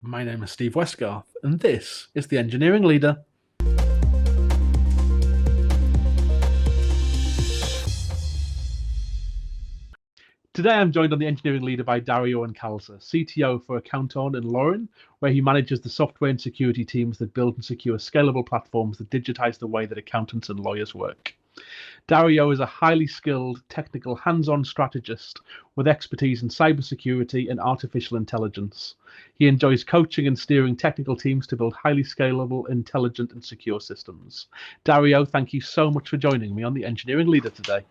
My name is Steve Westgarth, and this is The Engineering Leader. Today I'm joined on The Engineering Leader by Dario Incalza, CTO for Accounton and Lawren, where he manages the software and security teams that build and secure scalable platforms that digitize the way that accountants and lawyers work. Dario is a highly skilled, technical, hands-on strategist with expertise in cybersecurity and artificial intelligence. He enjoys coaching and steering technical teams to build highly scalable, intelligent, and secure systems. Dario, thank you so much for joining me on The Engineering Leader today.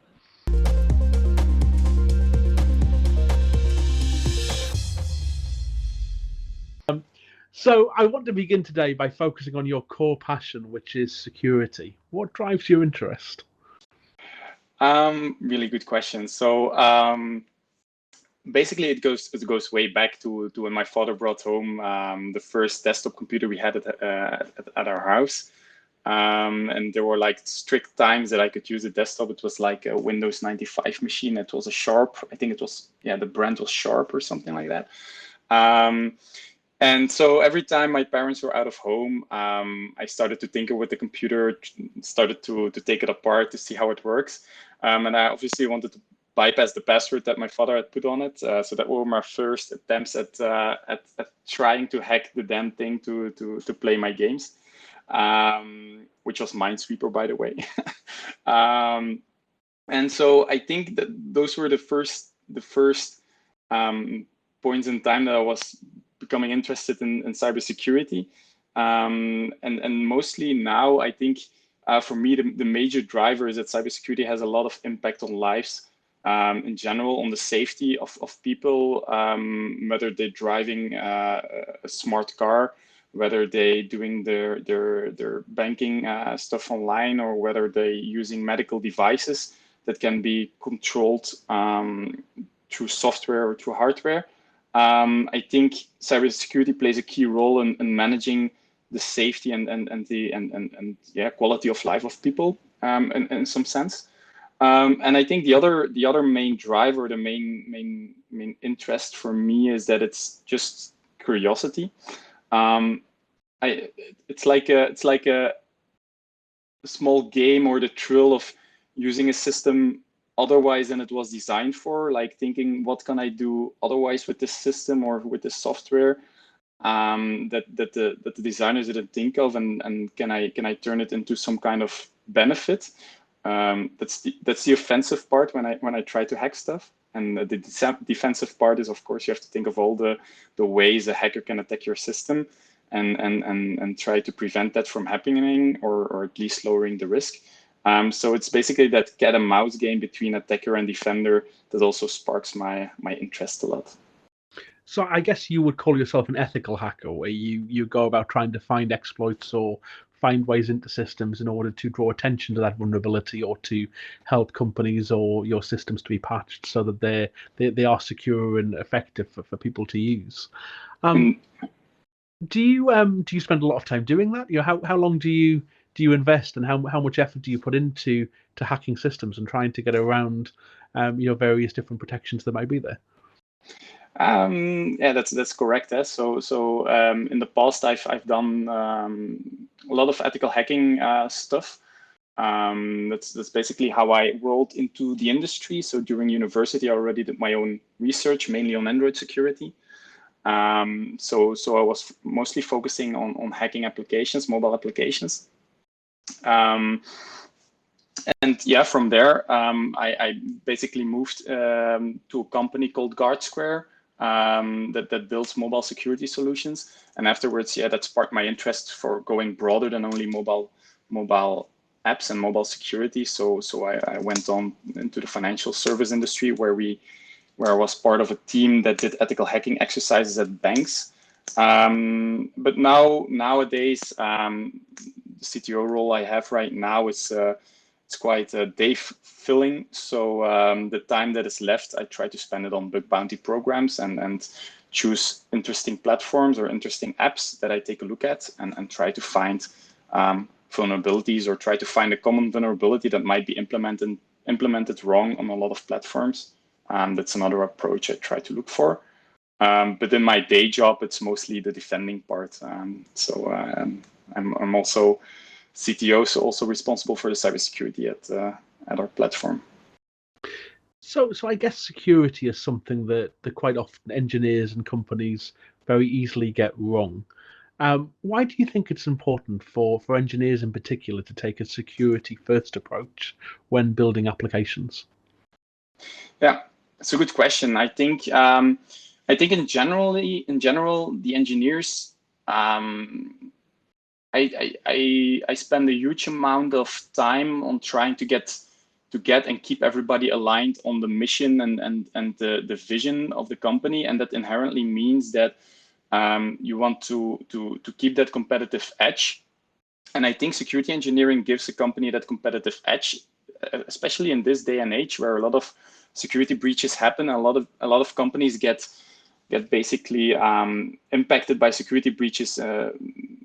So I want to begin today by focusing on your core passion, which is security. What drives your interest? Really good question. So basically, it goes way back to when my father brought home the first desktop computer we had at our house, and there were like strict times that I could use a desktop. It was like a Windows 95 machine. It was a Sharp. I think it was, yeah, the brand was Sharp or something like that. And so every time my parents were out of home, I started to tinker with the computer, started to take it apart to see how it works. And I obviously wanted to bypass the password that my father had put on it. So that were my first attempts at trying to hack the damn thing to play my games, which was Minesweeper, by the way. And so I think that those were the first points in time that I was becoming interested in cybersecurity. And mostly now, I think for me, the major driver is that cybersecurity has a lot of impact on lives in general, on the safety of people, whether they're driving a smart car, whether they're doing their banking stuff online, or whether they're using medical devices that can be controlled through software or through hardware. I think cybersecurity plays a key role in managing the safety and quality of life of people in some sense. And I think the other main driver, the main interest for me is that it's just curiosity. It's like a small game, or the thrill of using a system otherwise than it was designed for, like thinking, what can I do otherwise with this system or with this software that the designers didn't think of, and can I turn it into some kind of benefit? That's the offensive part when I try to hack stuff, and the defensive part is, of course, you have to think of all the ways a hacker can attack your system and try to prevent that from happening, or at least lowering the risk. So it's basically that cat and mouse game between attacker and defender that also sparks my interest a lot. So I guess you would call yourself an ethical hacker, where you go about trying to find exploits or find ways into systems in order to draw attention to that vulnerability, or to help companies or your systems to be patched so that they are secure and effective for people to use. Do you spend a lot of time doing that? How long do you invest, and how much effort do you put into hacking systems and trying to get around various different protections that might be there? Yeah, that's correct. So in the past, I've done a lot of ethical hacking stuff. That's basically how I rolled into the industry. So during university, I already did my own research, mainly on Android security. So I was mostly focusing on hacking applications, mobile applications. And yeah, from there, I basically moved to a company called GuardSquare that builds mobile security solutions. And afterwards, yeah, that sparked my interest for going broader than only mobile apps and mobile security. So I went on into the financial service industry, where I was part of a team that did ethical hacking exercises at banks. But nowadays, the CTO role I have right now is it's quite day filling. So the time that is left, I try to spend it on bug bounty programs and choose interesting platforms or interesting apps that I take a look at and try to find vulnerabilities, or try to find a common vulnerability that might be implemented wrong on a lot of platforms. That's another approach I try to look for. But in my day job, it's mostly the defending part. I'm also CTO, so also responsible for the cybersecurity at our platform. So I guess security is something that quite often engineers and companies very easily get wrong. Why do you think it's important for engineers in particular to take a security first approach when building applications? Yeah, it's a good question. I think in general, the engineers, I spend a huge amount of time on trying to get and keep everybody aligned on the mission and the vision of the company, and that inherently means that you want to keep that competitive edge. And I think security engineering gives a company that competitive edge, especially in this day and age where a lot of security breaches happen. A lot of companies get basically impacted by security breaches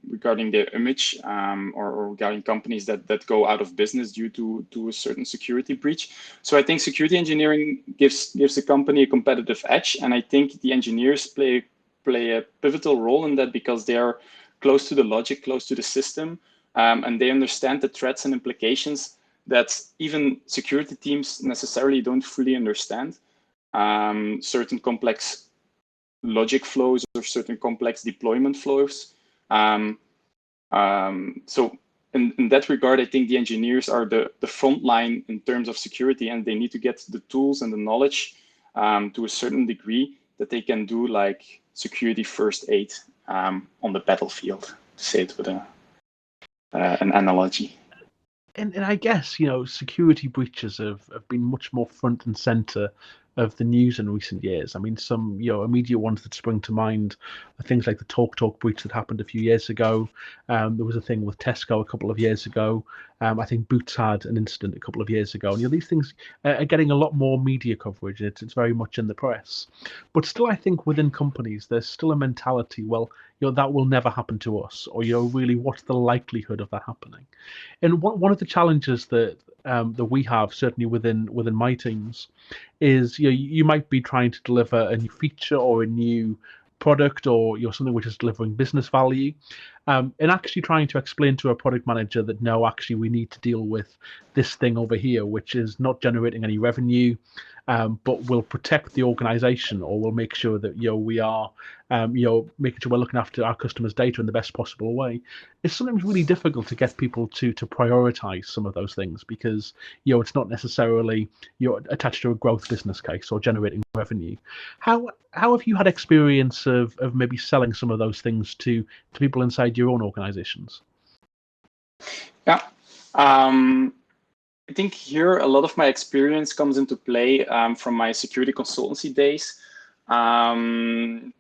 regarding their image, or regarding companies that go out of business due to a certain security breach. So I think security engineering gives a company a competitive edge, and I think the engineers play a pivotal role in that because they are close to the logic, close to the system, and they understand the threats and implications that even security teams necessarily don't fully understand. Certain complex logic flows or certain complex deployment flows. So in that regard, I think the engineers are the front line in terms of security, and they need to get the tools and the knowledge to a certain degree that they can do like security first aid on the battlefield, to say it with an analogy. And I guess, security breaches have been much more front and center of the news in recent years. I mean, some, immediate ones that spring to mind are things like the TalkTalk breach that happened a few years ago. There was a thing with Tesco a couple of years ago. I think Boots had an incident a couple of years ago. And, these things are getting a lot more media coverage. It's very much in the press. But still, I think within companies, there's still a mentality, well, that will never happen to us. Or, really, what's the likelihood of that happening? And one of the challenges that we have, certainly within my teams, is you might be trying to deliver a new feature or a new product, or something which is delivering business value, and actually trying to explain to a product manager that no, actually we need to deal with this thing over here, which is not generating any revenue, but will protect the organization, or will make sure that we are making sure we're looking after our customers' data in the best possible way. It's sometimes really difficult to get people to prioritize some of those things because it's not necessarily attached to a growth business case or generating revenue. How have you had experience of maybe selling some of those things to people inside your own organizations? Yeah. I think here a lot of my experience comes into play from my security consultancy days.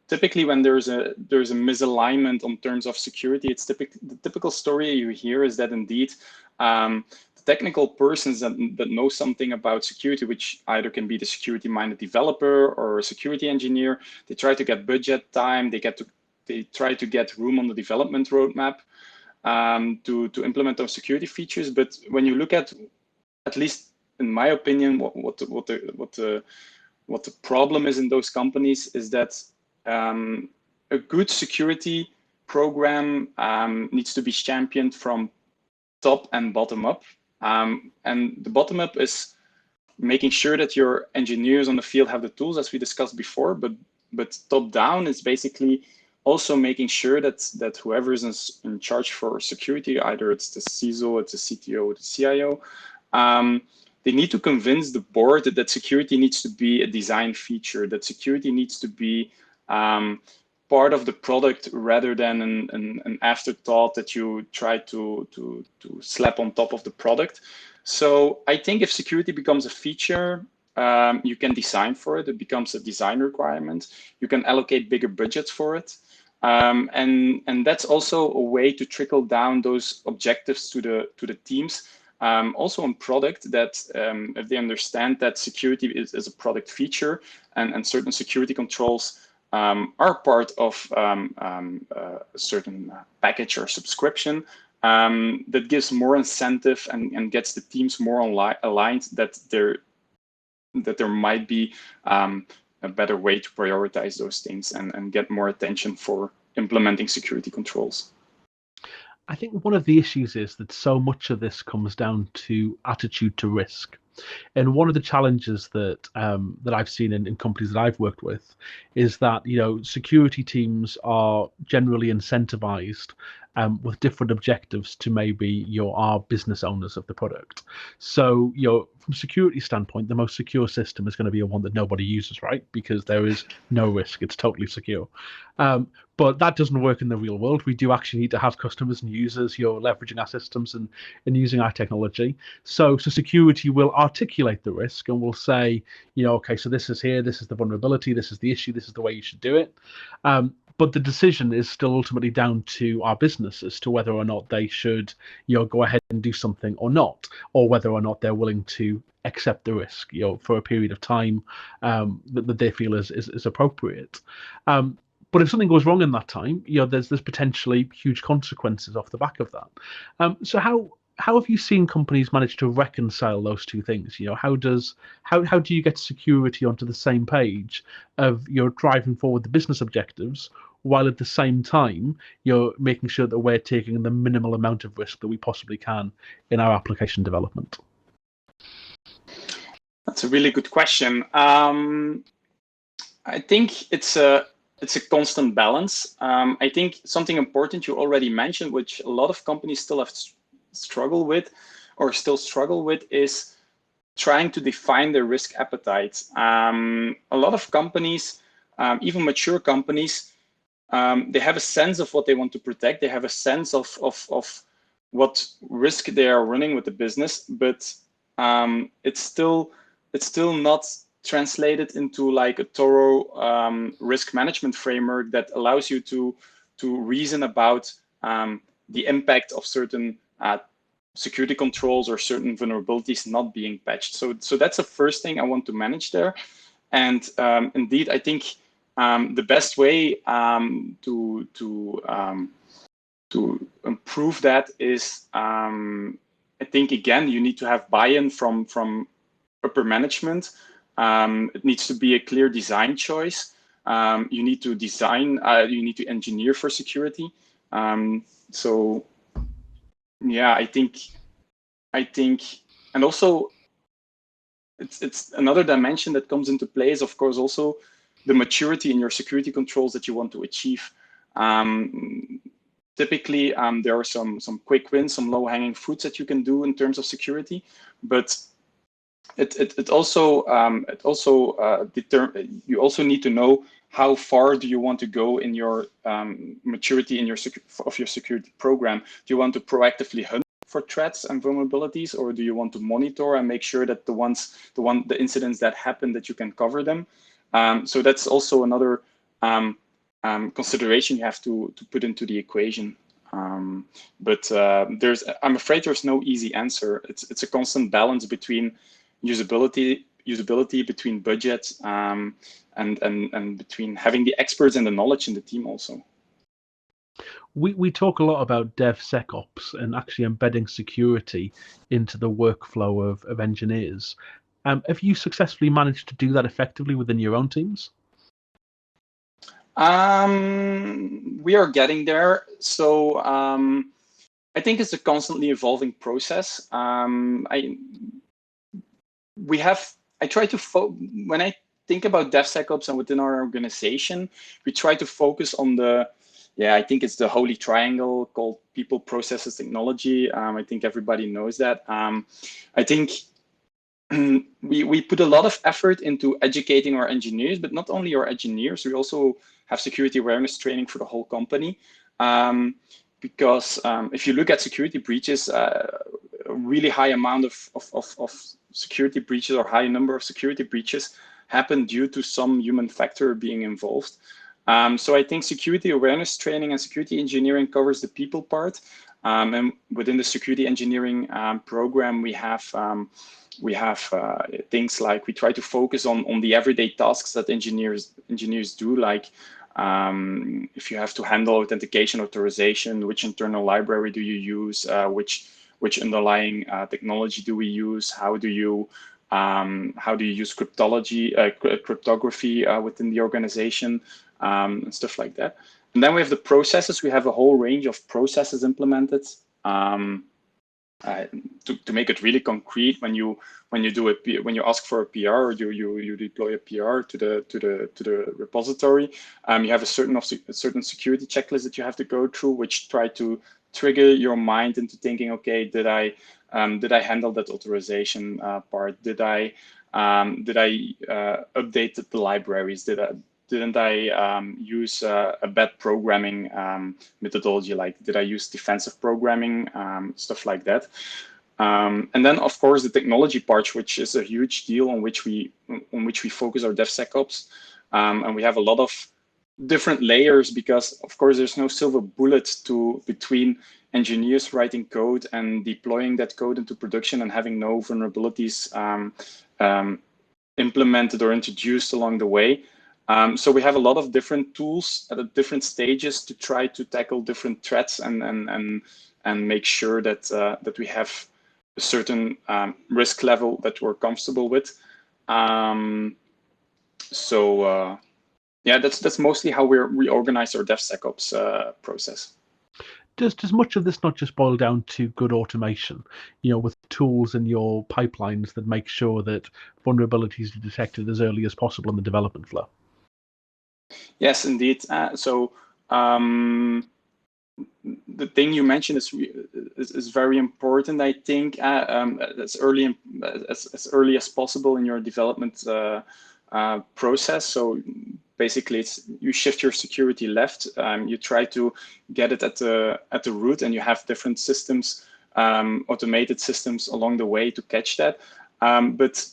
Typically, when there's a misalignment on terms of security, it's the typical story you hear is that indeed the technical persons that know something about security, which either can be the security-minded developer or a security engineer, they try to get budget time, they try to get room on the development roadmap to implement those security features. But when you look at least in my opinion, what the problem is in those companies is that a good security program needs to be championed from top and bottom up. And the bottom up is making sure that your engineers on the field have the tools, as we discussed before, but top down is basically also making sure that whoever is in charge for security, either it's the CISO, it's the CTO, or the CIO, they need to convince the board that security needs to be a design feature, that security needs to be part of the product rather than an afterthought that you try to slap on top of the product. So I think if security becomes a feature, you can design for it. It becomes a design requirement. You can allocate bigger budgets for it. And that's also a way to trickle down those objectives to the teams. Also on product, that if they understand that security is a product feature and certain security controls are part of a certain package or subscription, that gives more incentive and gets the teams more aligned that there might be a better way to prioritize those things and get more attention for implementing security controls. I think one of the issues is that so much of this comes down to attitude to risk. And one of the challenges that that I've seen in companies that I've worked with is that security teams are generally incentivized with different objectives to maybe our business owners of the product. So from a security standpoint, the most secure system is going to be a one that nobody uses, right? Because there is no risk; it's totally secure. But that doesn't work in the real world. We do actually need to have customers and users leveraging our systems and using our technology. So security will articulate the risk and will say, okay, so this is here, this is the vulnerability, this is the issue, this is the way you should do it. But the decision is still ultimately down to our business as to whether or not they should, go ahead and do something or not, or whether or not they're willing to accept the risk, for a period of time that they feel is appropriate. But if something goes wrong in that time, there's potentially huge consequences off the back of that. So how have you seen companies manage to reconcile those two things? How do you get security onto the same page of you're driving forward the business objectives, while at the same time you're making sure that we're taking the minimal amount of risk that we possibly can in our application development? That's a really good question. I think it's a constant balance. I think something important you already mentioned, which a lot of companies still have struggle with is trying to define their risk appetite. A lot of companies, even mature companies, they have a sense of what they want to protect. They have a sense of what risk they are running with the business, but it's still not translated into like a thorough risk management framework that allows you to reason about the impact of certain security controls or certain vulnerabilities not being patched. So that's the first thing I want to manage there. And indeed, I think the best way to improve that is, I think again, you need to have buy-in from upper management. It needs to be a clear design choice. You need to design, you need to engineer for security. So yeah, I think, and also it's another dimension that comes into play is, of course, also the maturity in your security controls that you want to achieve. Typically, there are some quick wins, some low-hanging fruits that you can do in terms of security, but you also need to know how far do you want to go in your maturity in your security program. Do you want to proactively hunt for threats and vulnerabilities, or do you want to monitor and make sure that the incidents that happen, that you can cover them? So that's also another consideration you have to put into the equation. But I'm afraid there's no easy answer. It's a constant balance between usability between budget, and between having the experts and the knowledge in the team also. We talk a lot about DevSecOps and actually embedding security into the workflow of engineers. Have you successfully managed to do that effectively within your own teams? We are getting there. So I think it's a constantly evolving process. When I think about DevSecOps and within our organization, we try to focus on I think it's the holy triangle called people, processes, technology. I think everybody knows that. I think we put a lot of effort into educating our engineers, but not only our engineers, we also have security awareness training for the whole company. Because if you look at security breaches, a really high amount of security breaches or high number of security breaches happen due to some human factor being involved. So I think security awareness training and security engineering covers the people part. And within the security engineering program, we have things like we try to focus on the everyday tasks that engineers do, like if you have to handle authentication, authorization, which internal library do you use, which underlying technology do we use, how do you How do you use cryptography within the organization, and stuff like that. And then we have the processes. We have a whole range of processes implemented. To make it really concrete, when you ask for a PR, or you deploy a PR to the repository, you have a certain security checklist that you have to go through, which try to trigger your mind into thinking, okay, did I handle that authorization part? Did I update the libraries? Didn't I use a bad programming methodology? Like, did I use defensive programming, stuff like that? And then, of course, the technology part, which is a huge deal on which we focus our DevSecOps, and we have a lot of different layers, because, of course, there's no silver bullet between engineers writing code and deploying that code into production and having no vulnerabilities implemented or introduced along the way. So we have a lot of different tools at different stages to try to tackle different threats and make sure that we have a certain risk level that we're comfortable with. Yeah, that's mostly how we organize our DevSecOps process. Does much of this not just boil down to good automation, with tools in your pipelines that make sure that vulnerabilities are detected as early as possible in the development flow? Yes, indeed. So the thing you mentioned is very important, I think, as early as possible in your development process. So basically, you shift your security left. You try to get it at the root, and you have different systems, automated systems along the way to catch that. But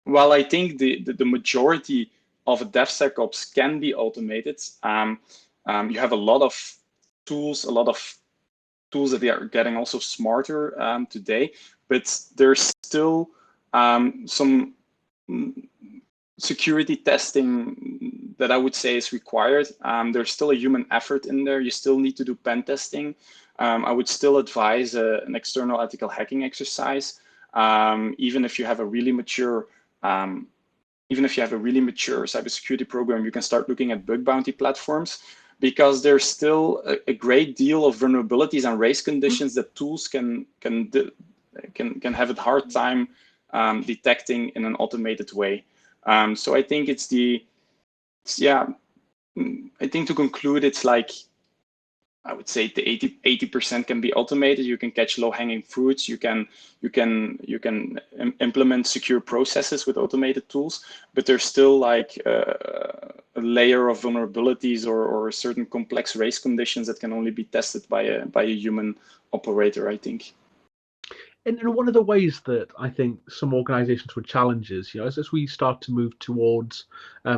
while I think the majority of a DevSecOps can be automated, you have a lot of tools that they are getting also smarter today, but there's still some security testing that I would say is required. There's still a human effort in there. You still need to do pen testing. I would still advise an external ethical hacking exercise, even if you have a really mature cybersecurity program. You can start looking at bug bounty platforms, because there's still a great deal of vulnerabilities and race conditions that tools can have a hard time detecting in an automated way. So I think I think to conclude, it's like, I would say the 80% can be automated. You can catch low-hanging fruits. You can implement secure processes with automated tools, but there's still like a layer of vulnerabilities or certain complex race conditions that can only be tested by a human operator, I think. And one of the ways that I think some organizations would challenge is, as we start to move towards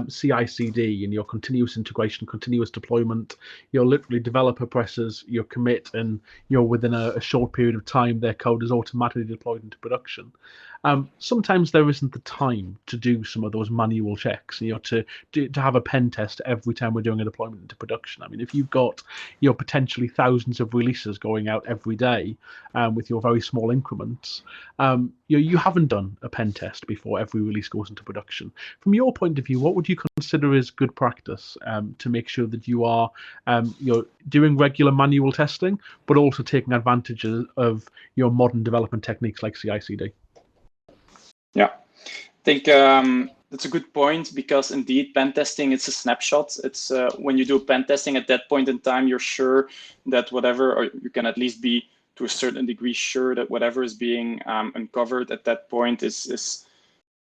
CI/CD and your continuous integration, continuous deployment, literally developer presses your commit, and within a short period of time, their code is automatically deployed into production. Sometimes there isn't the time to do some of those manual checks, to have a pen test every time we're doing a deployment into production. I mean, if you've got potentially thousands of releases going out every day with your very small increments, you haven't done a pen test before every release goes into production. From your point of view, what would you consider is good practice to make sure that you are doing regular manual testing, but also taking advantage of your modern development techniques like CI/CD? Yeah, I think that's a good point, because indeed, pen testing, it's a snapshot. It's when you do pen testing at that point in time, you're sure that whatever, or you can at least be to a certain degree sure that whatever is being uncovered at that point is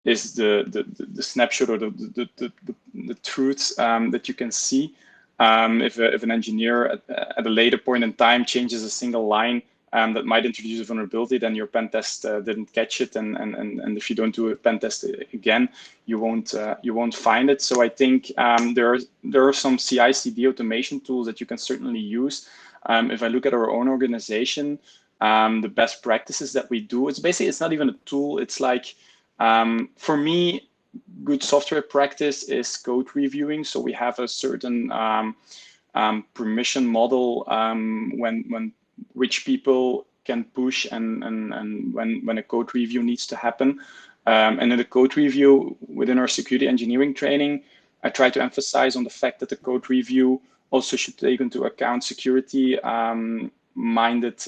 the snapshot or the truth that you can see. If an engineer at a later point in time changes a single line that might introduce a vulnerability, then your pen test didn't catch it, and if you don't do a pen test again, you won't find it. So I think there are some CI/CD automation tools that you can certainly use. If I look at our own organization, the best practices that we do, it's not even a tool. It's like, for me, good software practice is code reviewing. So we have a certain permission model when which people can push and when a code review needs to happen. And in the code review within our security engineering training, I try to emphasize on the fact that the code review also should take into account security minded,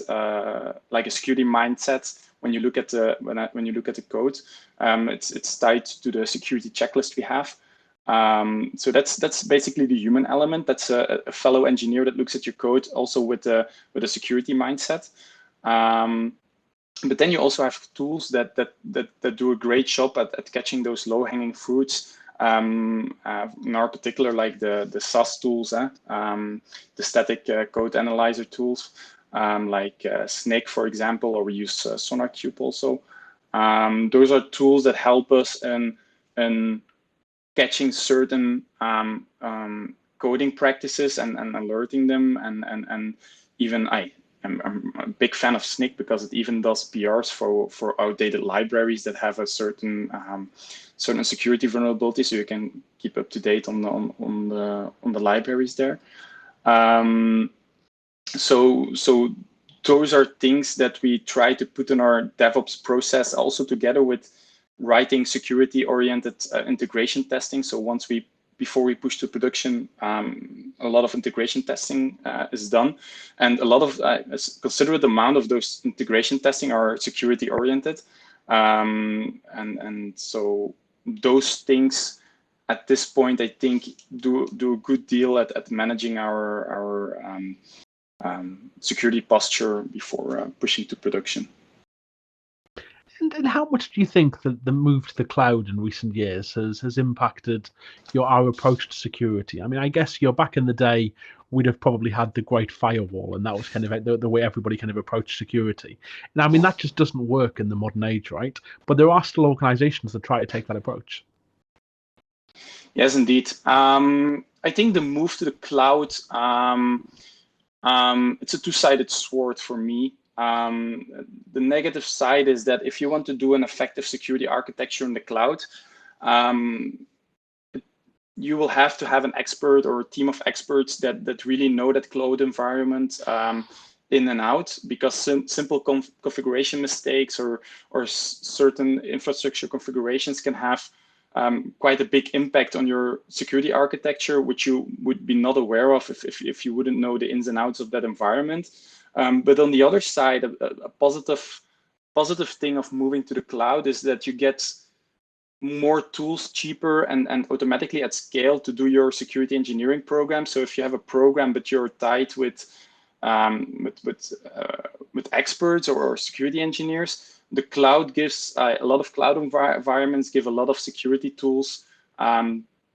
like a security mindset. When you look at the when you look at the code, it's tied to the security checklist we have. So that's basically the human element. That's a fellow engineer that looks at your code also with a security mindset. But then you also have tools that do a great job at catching those low-hanging fruits. In our particular, like the SAS tools, the static code analyzer tools, like Snake, for example, or we use SonarCube also. Those are tools that help us in catching certain coding practices and alerting them, and even I'm a big fan of Snyk because it even does PRs for outdated libraries that have a certain security vulnerability, so you can keep up to date on the libraries there. So those are things that we try to put in our DevOps process, also together with writing security-oriented integration testing. So before we push to production, a lot of integration testing is done, and a lot of a considerable amount of those integration testing are security-oriented, and so those things at this point I think do a good deal at managing our security posture before pushing to production. And how much do you think that the move to the cloud in recent years has impacted our approach to security? I mean, I guess back in the day, we'd have probably had the great firewall, and that was kind of the way everybody kind of approached security. Now, I mean, that just doesn't work in the modern age, right? But there are still organizations that try to take that approach. Yes, indeed. I think the move to the cloud, it's a two-sided sword for me. The negative side is that if you want to do an effective security architecture in the cloud, you will have to have an expert or a team of experts that really know that cloud environment in and out, because simple configuration mistakes or certain infrastructure configurations can have quite a big impact on your security architecture, which you would be not aware of if you wouldn't know the ins and outs of that environment. But on the other side, a positive thing of moving to the cloud is that you get more tools cheaper and automatically at scale to do your security engineering program. So if you have a program but you're tied with experts or security engineers, the cloud gives a lot of cloud environments give a lot of security tools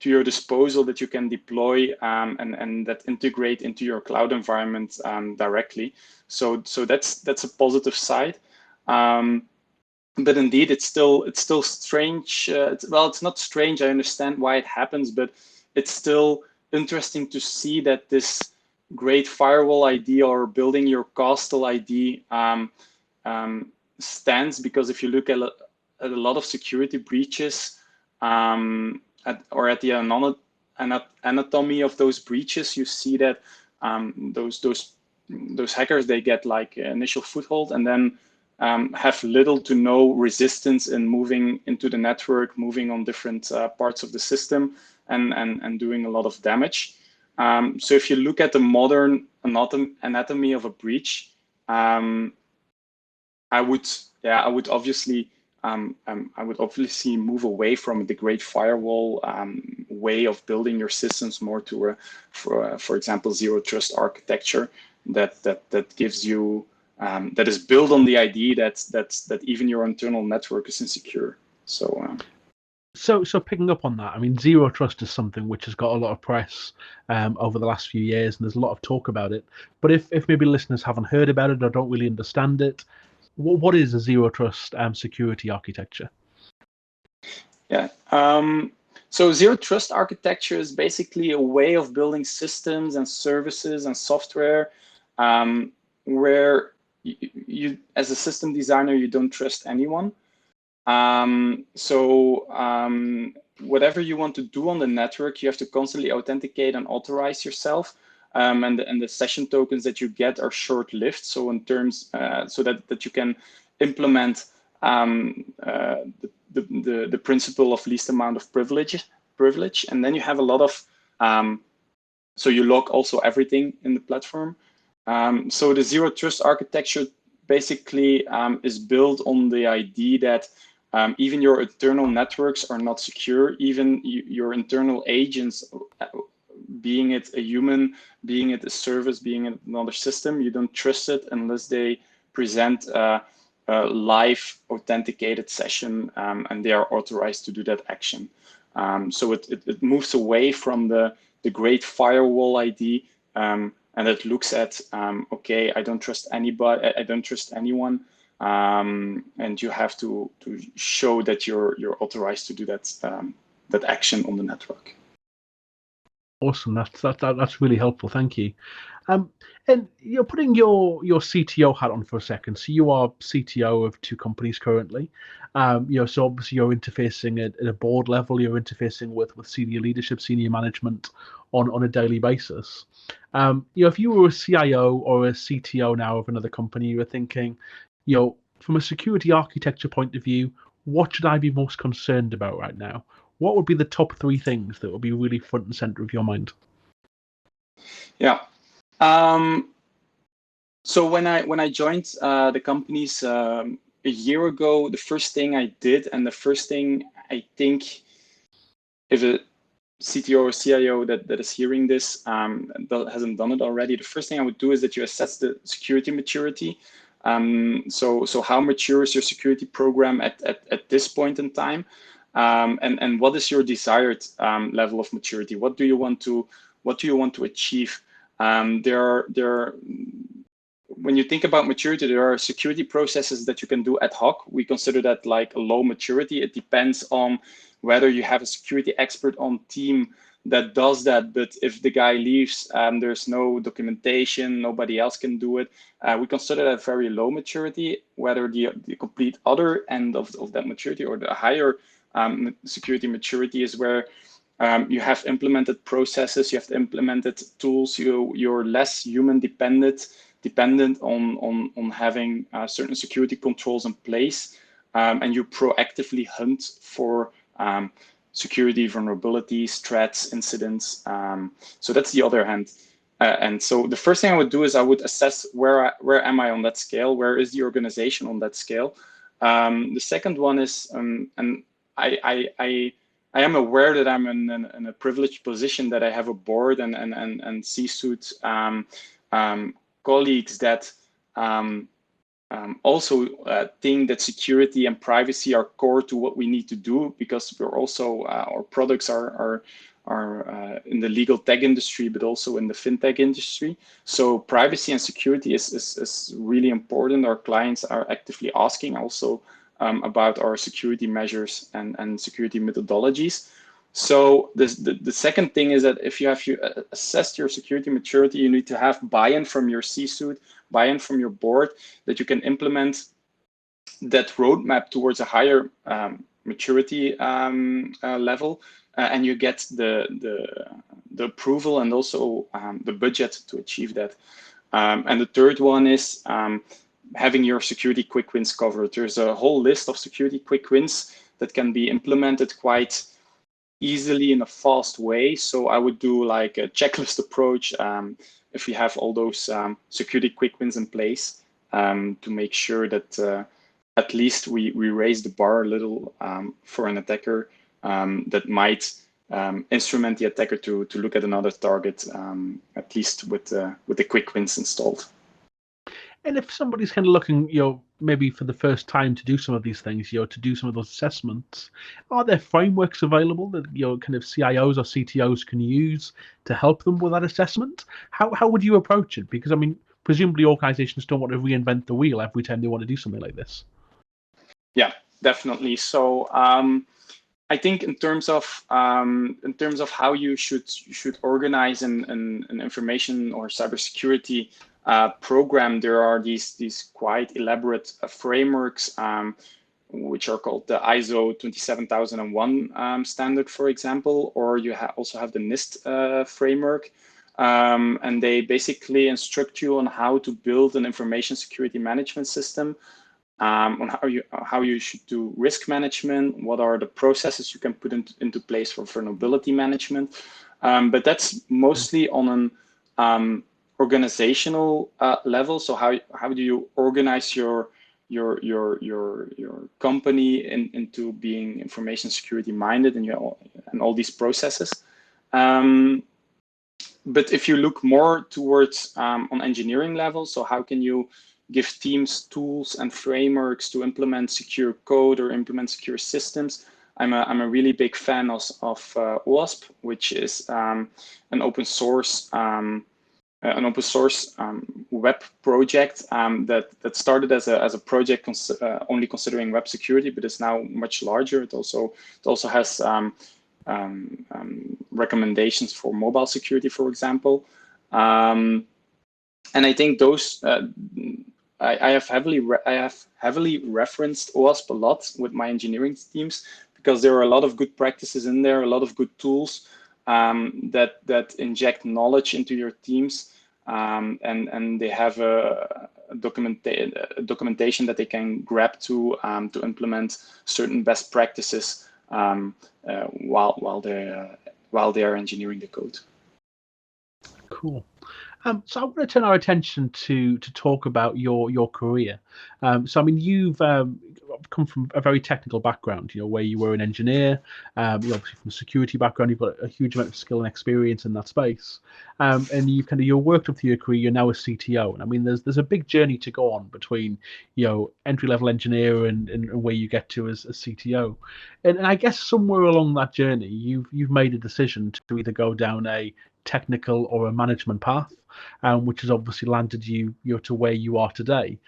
to your disposal that you can deploy and that integrate into your cloud environment directly. So that's a positive side. But indeed, it's still strange. It's not strange. I understand why it happens, but it's still interesting to see that this great firewall idea or building your castle idea stands, because if you look at a lot of security breaches at the anatomy of those breaches, you see that those hackers, they get like initial foothold and then have little to no resistance in moving into the network, moving on different parts of the system, and doing a lot of damage. So if you look at the modern anatomy of a breach, I would obviously move away from the great firewall way of building your systems more to for example, zero trust architecture that gives you that is built on the idea that even your internal network is insecure. So picking up on that, I mean, zero trust is something which has got a lot of press over the last few years, and there's a lot of talk about it. But if maybe listeners haven't heard about it or don't really understand it, what is a zero trust security architecture? Yeah. So zero trust architecture is basically a way of building systems and services and software where you, as a system designer, you don't trust anyone. Whatever you want to do on the network, you have to constantly authenticate and authorize yourself. And the session tokens that you get are short-lived. So in terms, so that you can implement the principle of least amount of privilege, and then you have a lot of so you log also everything in the platform. So the zero trust architecture basically is built on the idea that even your internal networks are not secure, even your internal agents, being it a human, being it a service, being it another system, you don't trust it unless they present a live authenticated session and they are authorized to do that action. So it moves away from the great firewall ID and it looks at, okay, I don't trust anybody, I don't trust anyone. And you have to show that you're authorized to do that that action on the network. Awesome, that's really helpful. Thank you. And you're putting your CTO hat on for a second. So you are CTO of 2 companies currently. So obviously you're interfacing at a board level. You're interfacing with senior leadership, senior management on a daily basis. If you were a CIO or a CTO now of another company, you were thinking, from a security architecture point of view, what should I be most concerned about right now? What would be the top 3 things that would be really front and center of your mind? Yeah. So when I joined the companies a year ago, the first thing I did, and the first thing I think, if a CTO or CIO that is hearing this that hasn't done it already, the first thing I would do is that you assess the security maturity. So how mature is your security program at this point in time? And what is your desired level of maturity? What do you want to achieve? When you think about maturity, there are security processes that you can do ad hoc. We consider that like a low maturity. It depends on whether you have a security expert on team that does that. But if the guy leaves, there's no documentation, nobody else can do it. We consider that very low maturity. Whether the complete other end of that maturity or the higher security maturity is where you have implemented processes, you have implemented tools, you're less human dependent on having certain security controls in place, and you proactively hunt for security vulnerabilities, threats, incidents. So that's the other hand. And so the first thing I would do is I would assess where am I on that scale? Where is the organization on that scale? The second one is, and I am aware that I'm in a privileged position, that I have a board and C-suite colleagues that also think that security and privacy are core to what we need to do, because we're also our products are in the legal tech industry, but also in the fintech industry. So privacy and security is really important. Our clients are actively asking also about our security measures and security methodologies. So the second thing is that if you have assessed your security maturity, you need to have buy-in from your C-suite, buy-in from your board, that you can implement that roadmap towards a higher maturity level, and you get the approval and also the budget to achieve that. And the third one is having your security quick wins covered. There's a whole list of security quick wins that can be implemented quite easily in a fast way. So I would do like a checklist approach if we have all those security quick wins in place, to make sure that at least we raise the bar a little for an attacker that might instrument the attacker to look at another target, at least with the quick wins installed. And if somebody's kind of looking, maybe for the first time to do some of these things, to do some of those assessments, are there frameworks available that kind of CIOs or CTOs can use to help them with that assessment? How would you approach it? Because I mean, presumably organizations don't want to reinvent the wheel every time they want to do something like this. Yeah, definitely. So I think in terms of how you should organize an information or cybersecurity program, there are these quite elaborate frameworks, which are called the ISO 27001 standard, for example, or you also have the NIST framework, and they basically instruct you on how to build an information security management system on how you should do risk management, what are the processes you can put into place for vulnerability management. But that's mostly on an organizational level. So how do you organize your company into being information security minded, and all these processes. But if you look more towards on engineering level, so how can you give teams tools and frameworks to implement secure code or implement secure systems? I'm a really big fan of OWASP, which is an open source web project that started as a project only considering web security, but is now much larger. It also has recommendations for mobile security, for example. And I think those I have heavily referenced OWASP a lot with my engineering teams, because there are a lot of good practices in there, a lot of good tools that inject knowledge into your teams, and they have a documentation that they can grab to implement certain best practices while they are engineering the code. Cool. So I want to turn our attention to talk about your career. So I mean, you've come from a very technical background, where you were an engineer. You're obviously from a security background. You've got a huge amount of skill and experience in that space. And you've worked up through your career. You're now a CTO, and I mean, there's a big journey to go on between entry-level engineer and where you get to as a CTO. And I guess somewhere along that journey, you've made a decision to either go down a technical or a management path, which has obviously landed you to where you are today.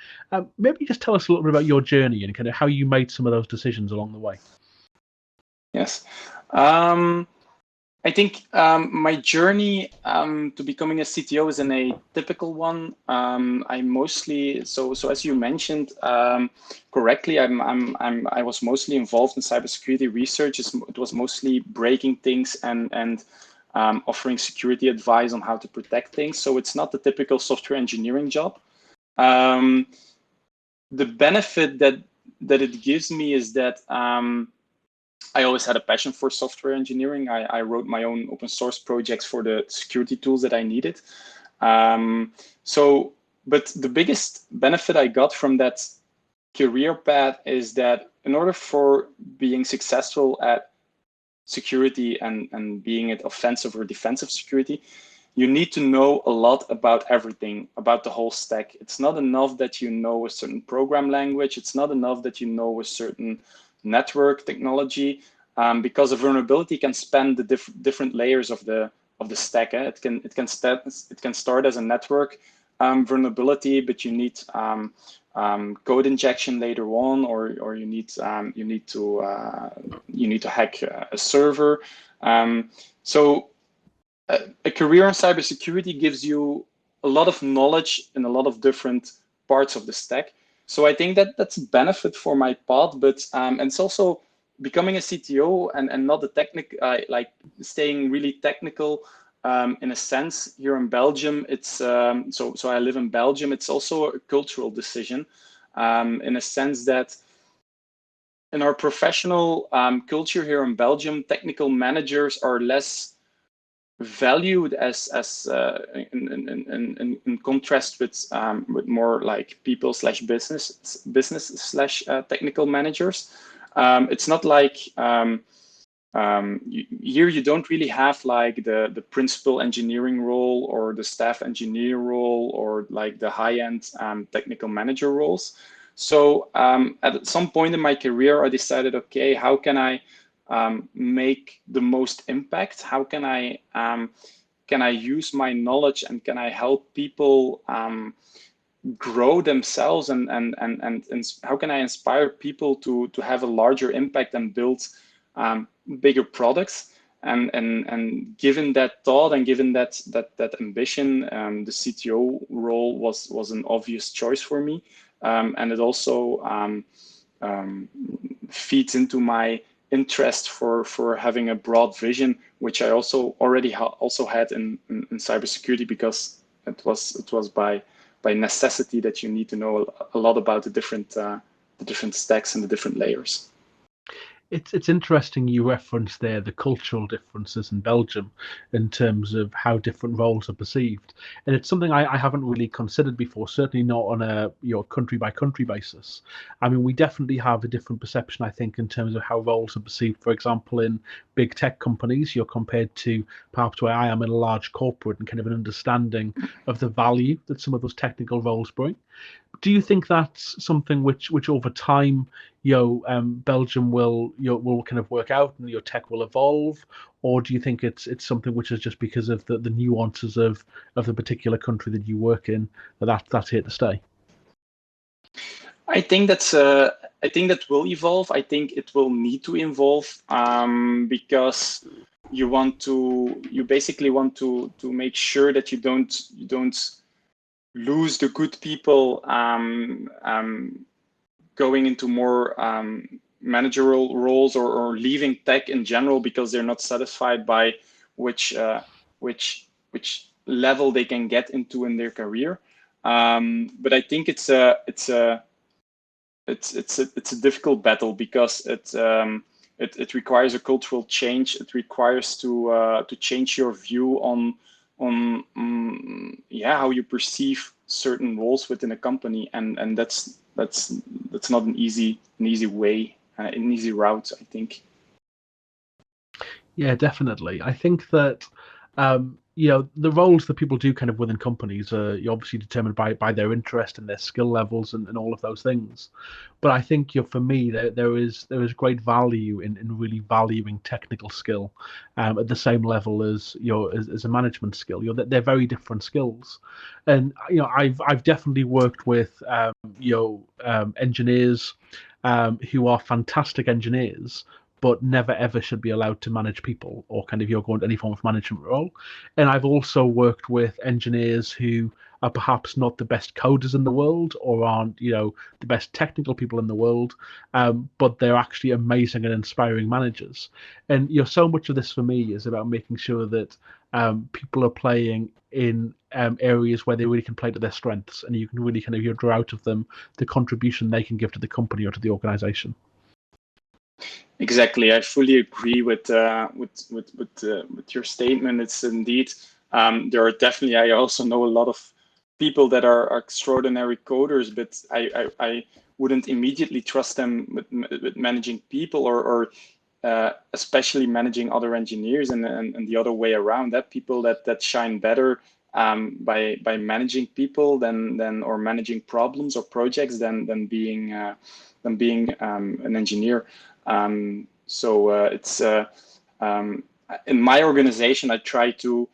Maybe just tell us a little bit about your journey and kind of how you made some of those decisions along the way. Yes. I think my journey to becoming a CTO isn't a typical one. I mostly, so as you mentioned correctly, I was mostly involved in cybersecurity research. It was mostly breaking things and offering security advice on how to protect things. So it's not the typical software engineering job. The benefit that it gives me is that I always had a passion for software engineering. I wrote my own open source projects for the security tools that I needed. But the biggest benefit I got from that career path is that in order for being successful at security and being it offensive or defensive security, you need to know a lot about everything, about the whole stack. It's not enough that you know a certain program language. It's not enough that you know a certain network technology, because a vulnerability can span the different layers of the stack. It can start as a network vulnerability, but you need code injection later on, or you need to hack a server. So a career in cybersecurity gives you a lot of knowledge in a lot of different parts of the stack. So I think that's a benefit for my path, but and it's also becoming a CTO and not the technical, like staying really technical. In a sense, here in Belgium, it's so I live in Belgium. It's also a cultural decision, in a sense that in our professional culture here in Belgium, technical managers are less valued as in contrast with more like people / business / technical managers. It's not like here you don't really have like the principal engineering role or the staff engineer role or like the high-end technical manager roles. So at some point in my career, I decided, okay, how can I make the most impact? How can I use my knowledge and can I help people grow themselves and how can I inspire people to have a larger impact and build bigger products? And given that thought and given that ambition, the CTO role was an obvious choice for me, and it also feeds into my interest for having a broad vision, which I also already had in cybersecurity, because it was by necessity that you need to know a lot about the different different stacks and the different layers. It's interesting you reference there the cultural differences in Belgium in terms of how different roles are perceived, and it's something I haven't really considered before. Certainly not on a country by country basis. I mean, we definitely have a different perception, I think, in terms of how roles are perceived. For example, in big tech companies, you're compared to perhaps where I am in a large corporate and kind of an understanding of the value that some of those technical roles bring. Do you think that's something which over time, Belgium will kind of work out and your tech will evolve, or do you think it's something which is just because of the nuances of the particular country that you work in that's here to stay? I think I think that will evolve. I think it will need to evolve because you basically want to make sure that you don't lose the good people going into more managerial roles or leaving tech in general because they're not satisfied by which level they can get into in their career. But I think it's a difficult battle because it requires a cultural change. It requires to change your view on how you perceive certain roles within a company, and that's not an easy way, an easy route, I think. Yeah, definitely. I think that the roles that people do kind of within companies are obviously determined by their interest and their skill levels and all of those things. But I think for me there is great value in really valuing technical skill at the same level as as a management skill. They're very different skills, and I've definitely worked with engineers who are fantastic engineers, but never ever should be allowed to manage people or kind of go into any form of management role. And I've also worked with engineers who are perhaps not the best coders in the world or aren't, the best technical people in the world, but they're actually amazing and inspiring managers. And so much of this for me is about making sure that people are playing in areas where they really can play to their strengths, and you can really kind of draw out of them the contribution they can give to the company or to the organization. Exactly, I fully agree with your statement. It's indeed there are definitely. I also know a lot of people that are extraordinary coders, but I wouldn't immediately trust them with managing people or especially managing other engineers, and the other way around. That people that shine better by managing people than or managing problems or projects than being an engineer. So it's in my organization, I try to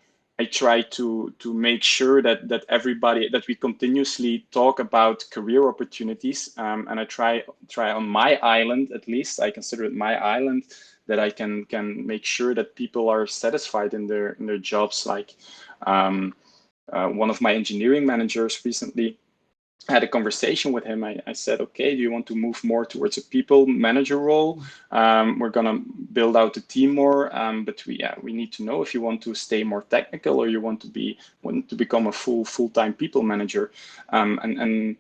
make sure that everybody, that we continuously talk about career opportunities, and I try on my island, at least I consider it my island, that I can make sure that people are satisfied in their jobs. Like one of my engineering managers recently, I had a conversation with him. I said, okay, do you want to move more towards a people manager role? We're gonna build out the team more, but we need to know if you want to stay more technical or you want to become a full-time people manager. And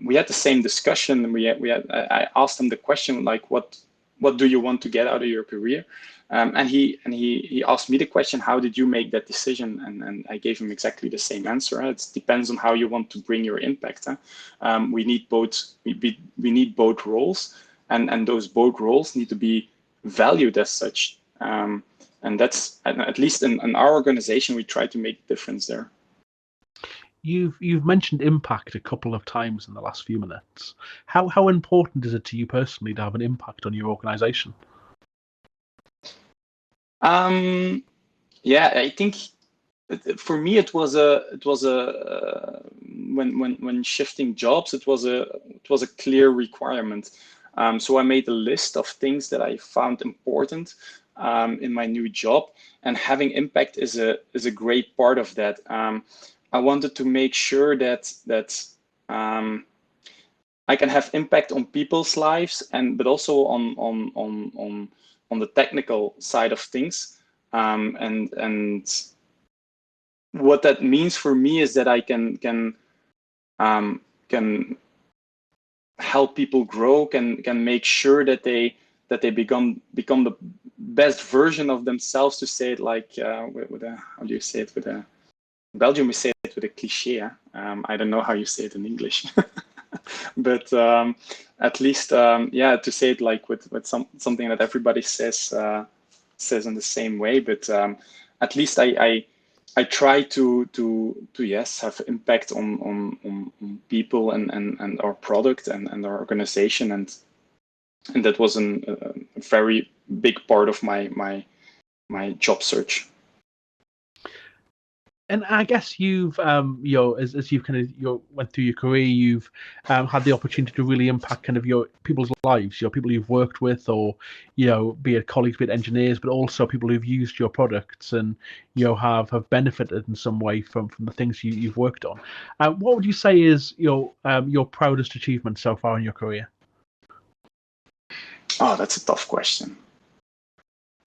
we had the same discussion. I asked him the question, like, what do you want to get out of your career? And he asked me the question, how did you make that decision? And I gave him exactly the same answer. It depends on how you want to bring your impact. We need both. We need both roles, and those both roles need to be valued as such. And that's, at least in our organization, we try to make a difference there. You've mentioned impact a couple of times in the last few minutes. How important is it to you personally to have an impact on your organization? Yeah, I think for me it was when shifting jobs, it was a clear requirement. So I made a list of things that I found important in my new job, and having impact is a great part of that. I wanted to make sure that I can have impact on people's lives, but also on the technical side of things. And what that means for me is that I can help people grow, can make sure that they become the best version of themselves, to say it like with a, how do you say it, with a, in Belgium we say it with a cliche. I don't know how you say it in English. But at least yeah, to say it like with something that everybody says in the same way. But at least I try to yes, have impact on people and our product and our organization, and that was a very big part of my job search. And I guess you've, as you've kind of went through your career, you've had the opportunity to really impact kind of your people's lives, people you've worked with, or be it colleagues, be it engineers, but also people who've used your products and have benefited in some way from the things you've worked on. What would you say is your proudest achievement so far in your career? Oh, that's a tough question.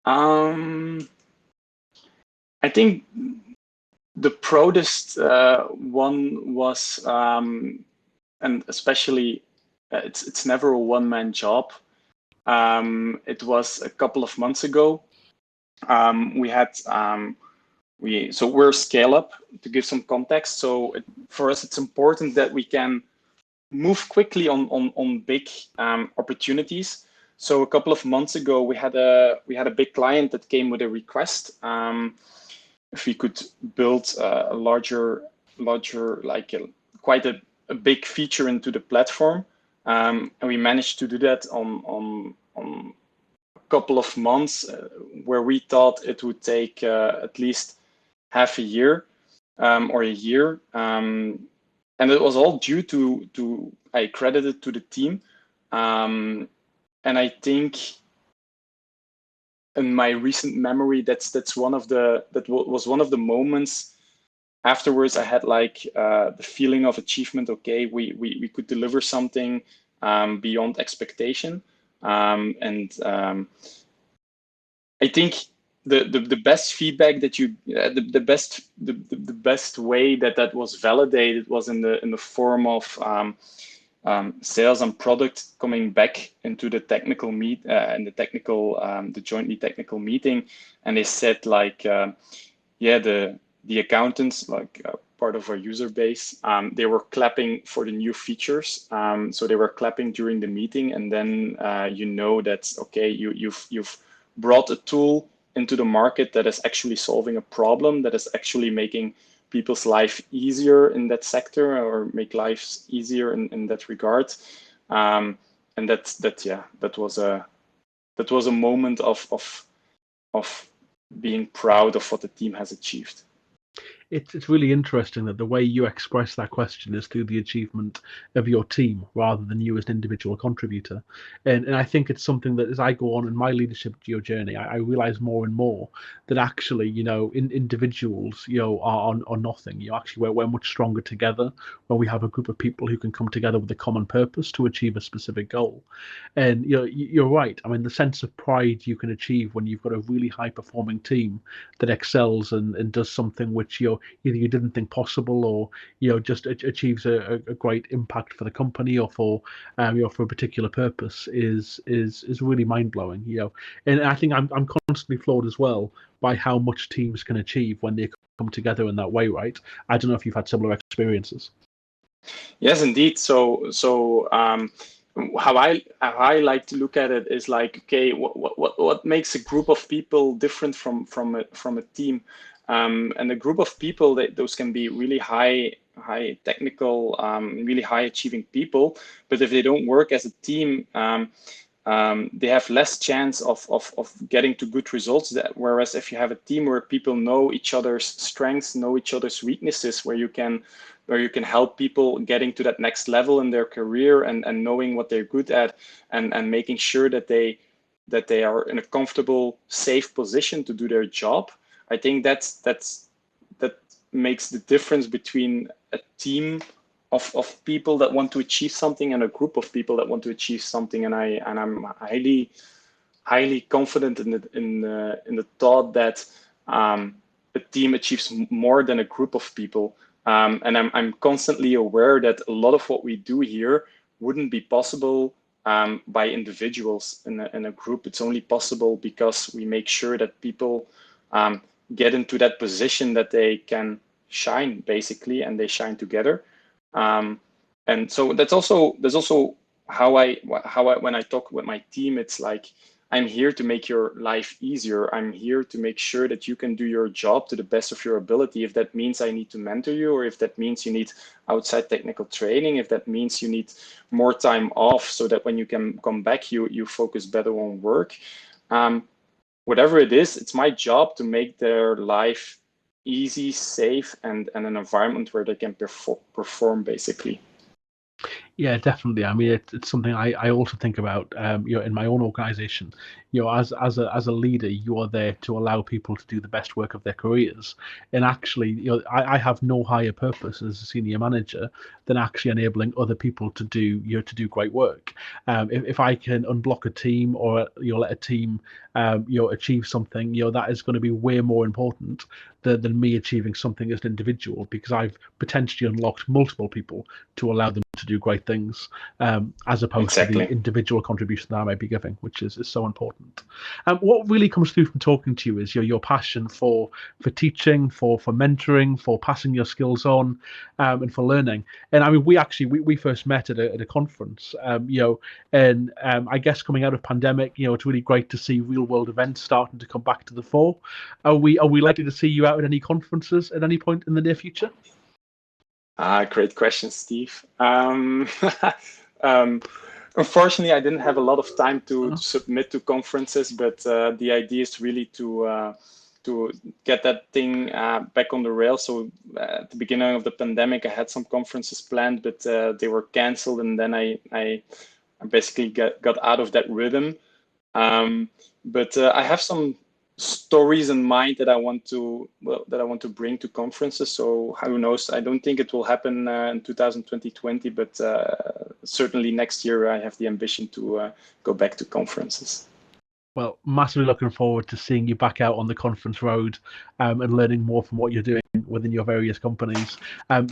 I think the proudest one was, and especially it's never a one-man job. It was a couple of months ago. We had so we're scale up, to give some context. So for us, it's important that we can move quickly on big opportunities. So a couple of months ago, we had a big client that came with a request. If we could build a larger, like quite a big feature into the platform, and we managed to do that on a couple of months, where we thought it would take at least half a year or a year, and it was all due to I credit it to the team, and I think, in my recent memory, that was one of the moments afterwards. I had like the feeling of achievement. Okay, we could deliver something beyond expectation, and I think the best feedback that you the best way that was validated was in the form of sales and product coming back into the technical and the jointly technical meeting, and they said like yeah, the accountants, like part of our user base, they were clapping for the new features. So they were clapping during the meeting, and then that okay, you've brought a tool into the market that is actually solving a problem, that is actually making people's life easier in that sector, or make lives easier in that regard. And that was a moment of being proud of what the team has achieved. It's really interesting that the way you express that question is through the achievement of your team rather than you as an individual contributor. And I think it's something that, as I go on in my leadership journey, I realize more and more that actually, individuals, are nothing. Actually, we're much stronger together when we have a group of people who can come together with a common purpose to achieve a specific goal. And you're right. I mean, the sense of pride you can achieve when you've got a really high performing team that excels and does something which either you didn't think possible, or just achieves a great impact for the company, or for for a particular purpose is really mind blowing. And I think I'm constantly floored as well by how much teams can achieve when they come together in that way. Right? I don't know if you've had similar experiences. Yes, indeed. So how I like to look at it is like, okay, what makes a group of people different from a team? And a group of people, those can be really high technical, really high achieving people, but if they don't work as a team, they have less chance of getting to good results. Whereas if you have a team where people know each other's strengths, know each other's weaknesses, where you can help people getting to that next level in their career, and knowing what they're good at, and making sure that they are in a comfortable, safe position to do their job. I think that makes the difference between a team of people that want to achieve something and a group of people that want to achieve something. And I'm highly confident in the thought that a team achieves more than a group of people. And I'm constantly aware that a lot of what we do here wouldn't be possible by individuals in a group. It's only possible because we make sure that people get into that position that they can shine, basically, and they shine together. And so that's also how I when I talk with my team, it's like, I'm here to make your life easier. I'm here to make sure that you can do your job to the best of your ability. If that means I need to mentor you, or if that means you need outside technical training, if that means you need more time off so that when you can come back, you focus better on work. Whatever it is, it's my job to make their life easy, safe, and an environment where they can perform, basically. Yeah, definitely. I mean, it's something I also think about. In my own organization, as a leader, you are there to allow people to do the best work of their careers. And actually, I have no higher purpose as a senior manager than actually enabling other people to do great work. If I can unblock a team, or let a team achieve something, that is going to be way more important than me achieving something as an individual, because I've potentially unlocked multiple people to allow them to do great things, as opposed to the individual contribution that I might be giving, which is so important. What really comes through from talking to you is your passion for teaching, for mentoring, for passing your skills on, and for learning. And I mean, we first met at a conference, and I guess coming out of pandemic, it's really great to see real world events starting to come back to the fore. Are we likely to see you out at any conferences at any point in the near future? Great question, Steve. Unfortunately, I didn't have a lot of time to submit to conferences, but the idea is really to get that thing back on the rails. So at the beginning of the pandemic, I had some conferences planned, but they were canceled, and then I basically got out of that rhythm. But I have some stories in mind that I want to bring to conferences. So who knows? I don't think it will happen in 2020, but certainly next year I have the ambition to go back to conferences. Well, massively looking forward to seeing you back out on the conference road, and learning more from what you're doing within your various companies.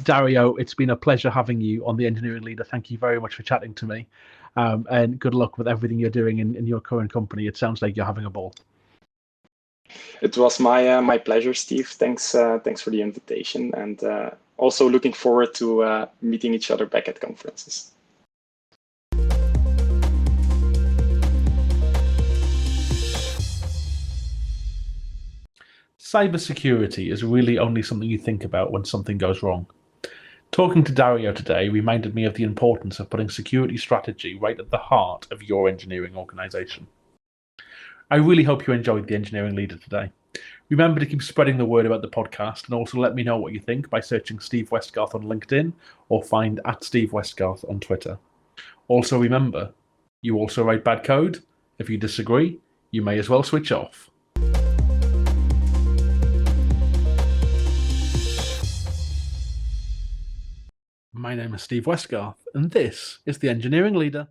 Dario, it's been a pleasure having you on the Engineering Leader. Thank you very much for chatting to me, and good luck with everything you're doing in your current company. It sounds like you're having a ball. It was my pleasure, Steve. Thanks for the invitation, and also looking forward to meeting each other back at conferences. Cybersecurity is really only something you think about when something goes wrong. Talking to Dario today reminded me of the importance of putting security strategy right at the heart of your engineering organization. I really hope you enjoyed the Engineering Leader today. Remember to keep spreading the word about the podcast, and also let me know what you think by searching Steve Westgarth on LinkedIn or find @SteveWestgarth on Twitter. Also remember, you also write bad code. If you disagree, you may as well switch off. My name is Steve Westgarth, and this is the Engineering Leader.